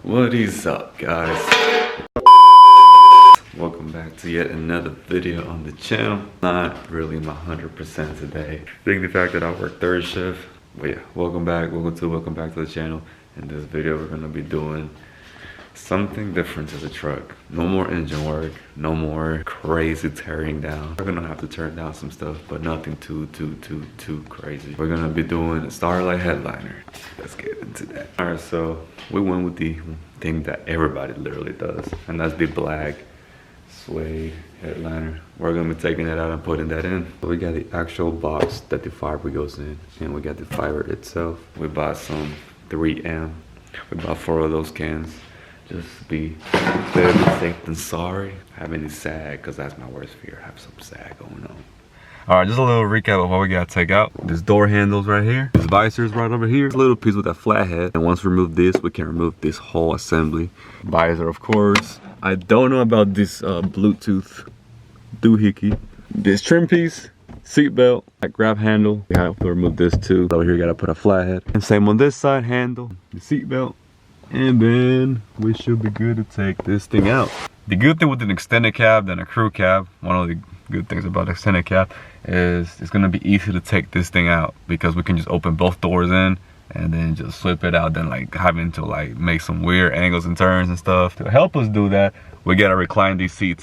What is up, guys? Welcome back to yet another video on the channel. Not really my 100% today. I think the fact that I work third shift. But yeah, welcome back to the channel. In this video we're gonna be doing something different to the truck. No more engine work, no more crazy tearing down. We're gonna have to turn down some stuff, but nothing too crazy. We're gonna be doing a Starlight headliner. Let's get into that. All right, so we went with the thing that everybody literally does, and that's the black Suede headliner. We're gonna be taking that out and putting that in. So we got the actual box that the fiber goes in, and we got the fiber itself. We bought some 3M. We bought 4 of those cans. Just be better safe than sorry. Have any sag, because that's my worst fear. Have some sag going on. All right, just a little recap of what we gotta take out. This door handles right here. This visor's right over here. This little piece with that flathead. And once we remove this, we can remove this whole assembly. Visor, of course. I don't know about this Bluetooth doohickey. This trim piece, seat belt, that grab handle. We have to remove this too. Over here, you gotta put a flathead. And same on this side, handle, the seat belt. And then we should be good to take this thing out. The good thing with an extended cab than a crew cab, one of the good things about extended cab is it's gonna be easy to take this thing out because we can just open both doors in and then just flip it out, than like having to like make some weird angles and turns and stuff. To help us do that, we gotta recline these seats.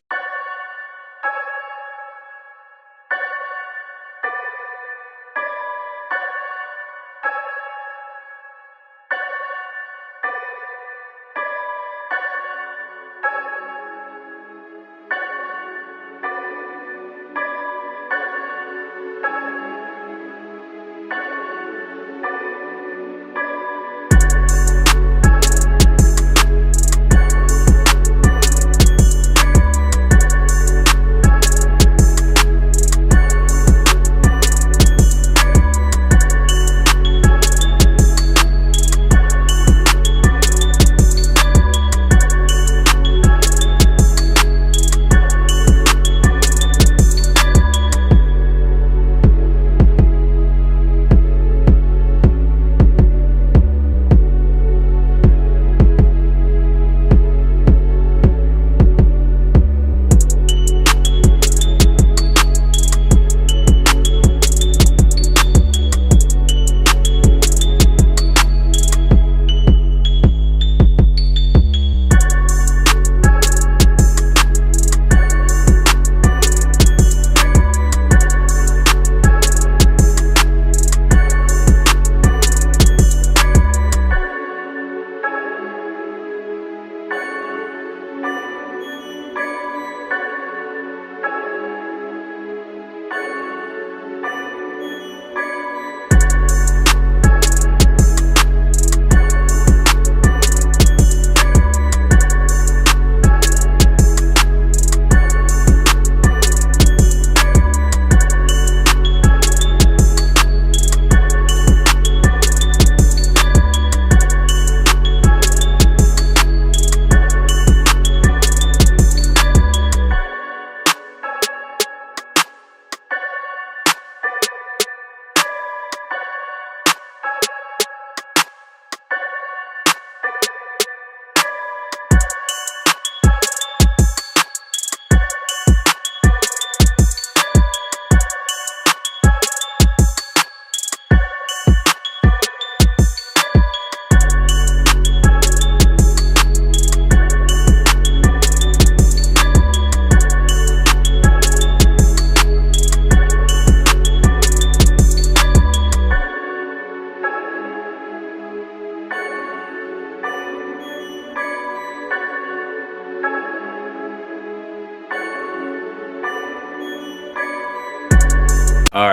All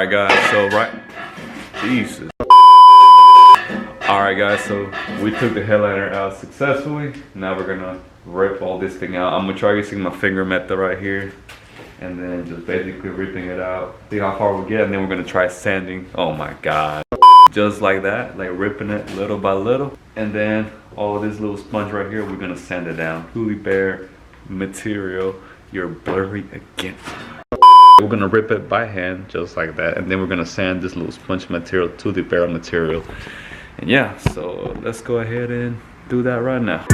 right, guys, so we took the headliner out successfully. Now we're gonna rip all this thing out. I'm gonna try using my finger method right here and then just basically ripping it out. See how far we get, and then we're gonna try sanding. Oh my God. Just like that, like ripping it little by little. And then all of this little sponge right here, we're gonna sand it down. Truly bare material. You're blurry again. We're gonna rip it by hand, just like that. And then we're gonna sand this little sponge material to the bare material. And yeah, so let's go ahead and do that right now.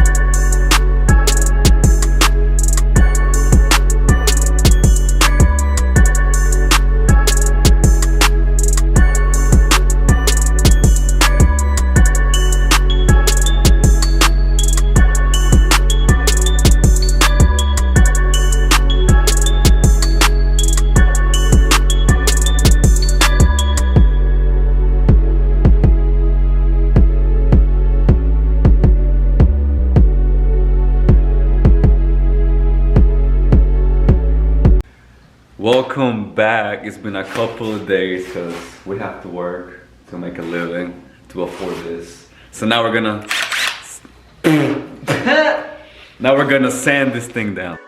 Welcome back. It's been a couple of days because we have to work to make a living to afford this. So now we're gonna sand this thing down.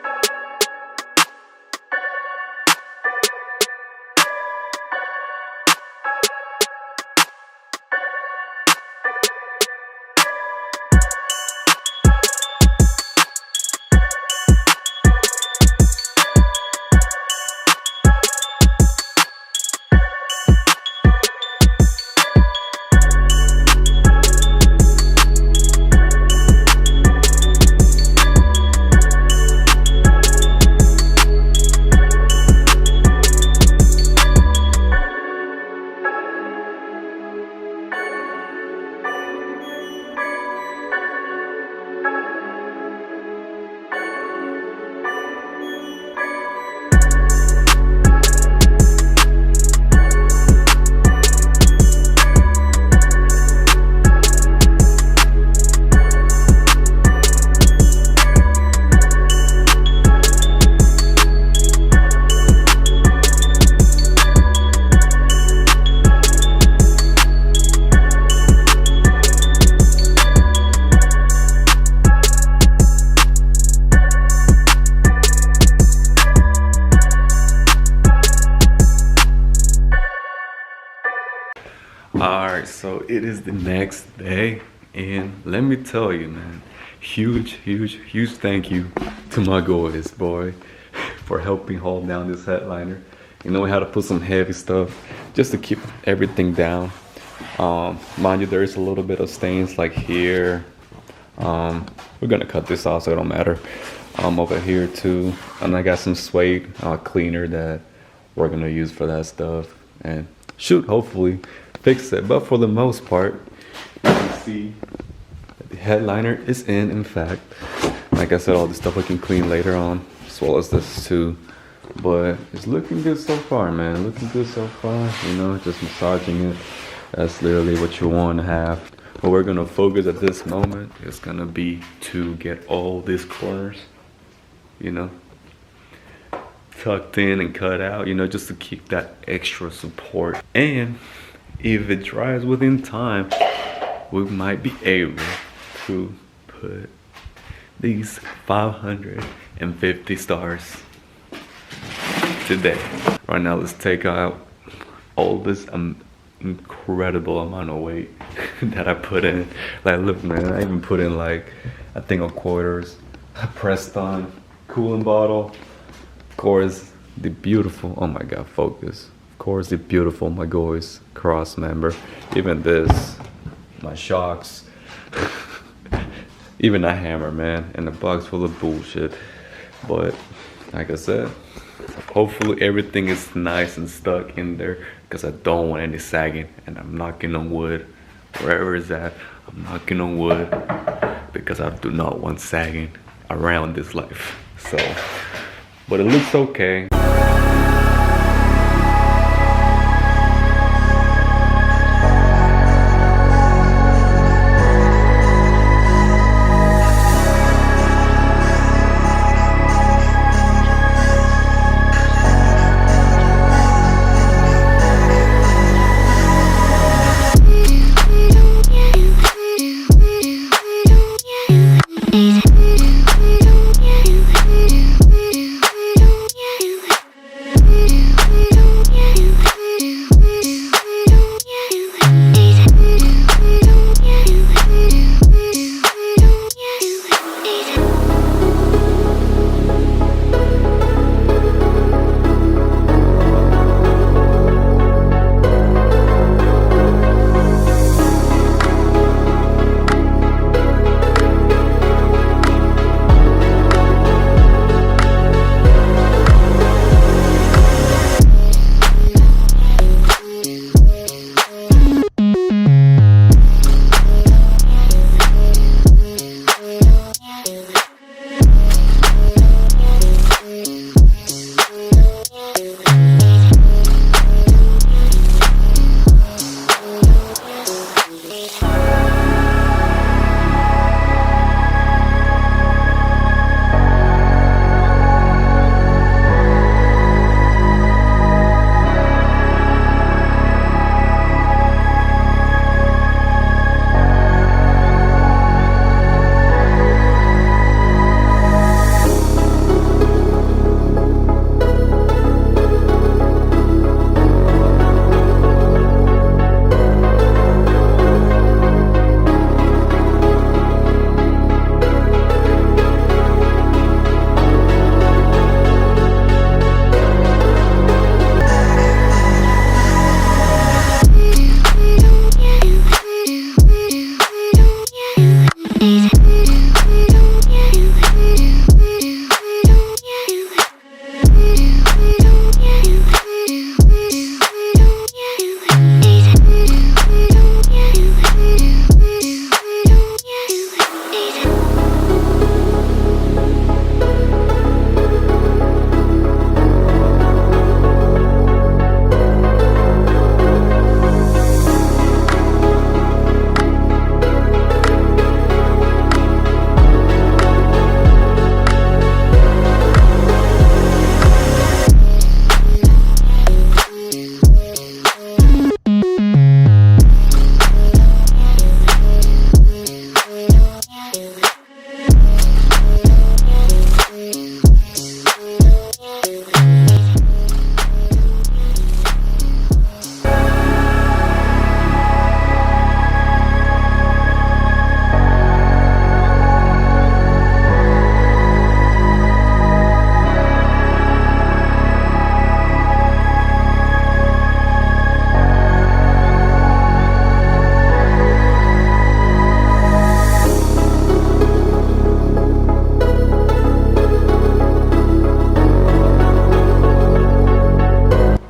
Alright, so it is the next day, and let me tell you, man, huge thank you to my boys, boy, for helping hold down this headliner. You know, we had to put some heavy stuff just to keep everything down. Mind you, there is a little bit of stains like here. We're gonna cut this off so it don't matter. Over here too, and I got some Suede cleaner that we're gonna use for that stuff, and shoot, hopefully fix it. But for the most part, you can see that the headliner is in fact. Like I said, all this stuff we can clean later on, as well as this too. But it's looking good so far, man. Looking good so far. You know, just massaging it. That's literally what you want to have. What we're gonna focus at this moment is gonna be to get all these corners, you know, tucked in and cut out, you know, just to keep that extra support. And if it dries within time, we might be able to put these 550 stars today. Right now, let's take out all this incredible amount of weight that I put in. Like, look, man, I even put in like a thing of quarters. I pressed on cooling bottle. Of course, the beautiful, oh my God, focus. Of course, the beautiful my boys cross member. Even this, my shocks. Even a hammer, man, and a box full of bullshit. But like I said, hopefully everything is nice and stuck in there, because I don't want any sagging. And I'm knocking on wood, wherever it's at, I'm knocking on wood, because I do not want sagging around this life. So, but it looks okay.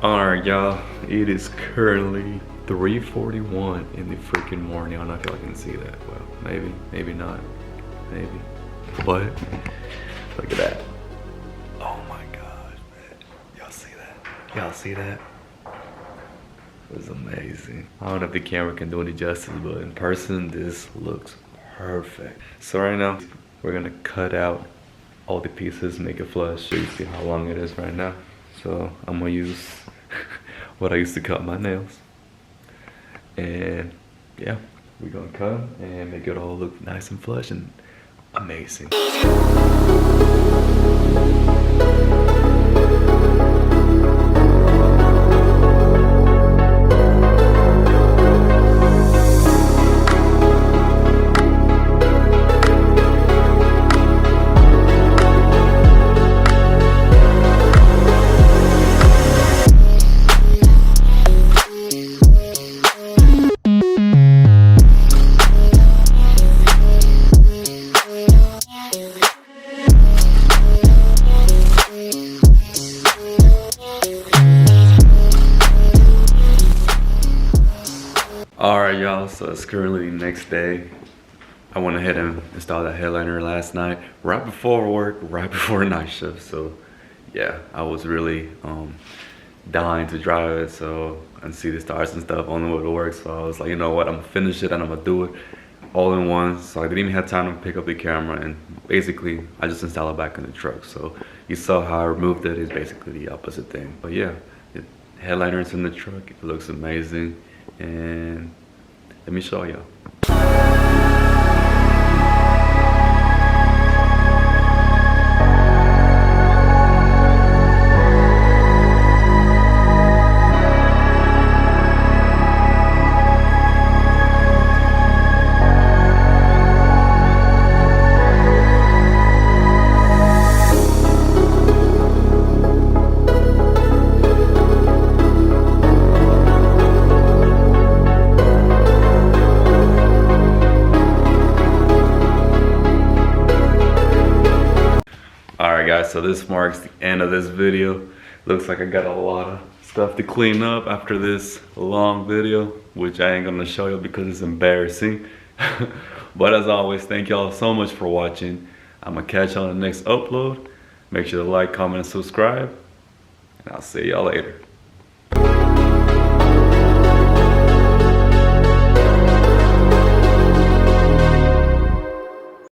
Alright y'all, it is currently 3:41 in the freaking morning. I don't know if y'all can see that. Well, maybe not, maybe. But look at that. Oh my gosh, man. Y'all see that? Y'all see that? It was amazing. I don't know if the camera can do any justice, but in person, this looks perfect. So right now, we're gonna cut out all the pieces, make it flush. So you see how long it is right now. So I'm gonna use what I used to cut my nails. And yeah, we're gonna cut and make it all look nice and flush and amazing. Alright y'all, so it's currently the next day. I went ahead and installed that headliner last night, right before work, right before night shift. So yeah, I was really dying to drive it so and see the stars and stuff on the way to work. So I was like, you know what, I'm gonna finish it and I'm gonna do it all in one. So I didn't even have time to pick up the camera, and basically I just installed it back in the truck. So you saw how I removed it. It's basically the opposite thing. But yeah, the headliner is in the truck. It looks amazing. And let me show y'all. Alright guys, so this marks the end of this video. Looks like I got a lot of stuff to clean up after this long video, which I ain't gonna show you because it's embarrassing. But as always, thank y'all so much for watching. I'm gonna catch you on the next upload. Make sure to like, comment, and subscribe. And I'll see y'all later.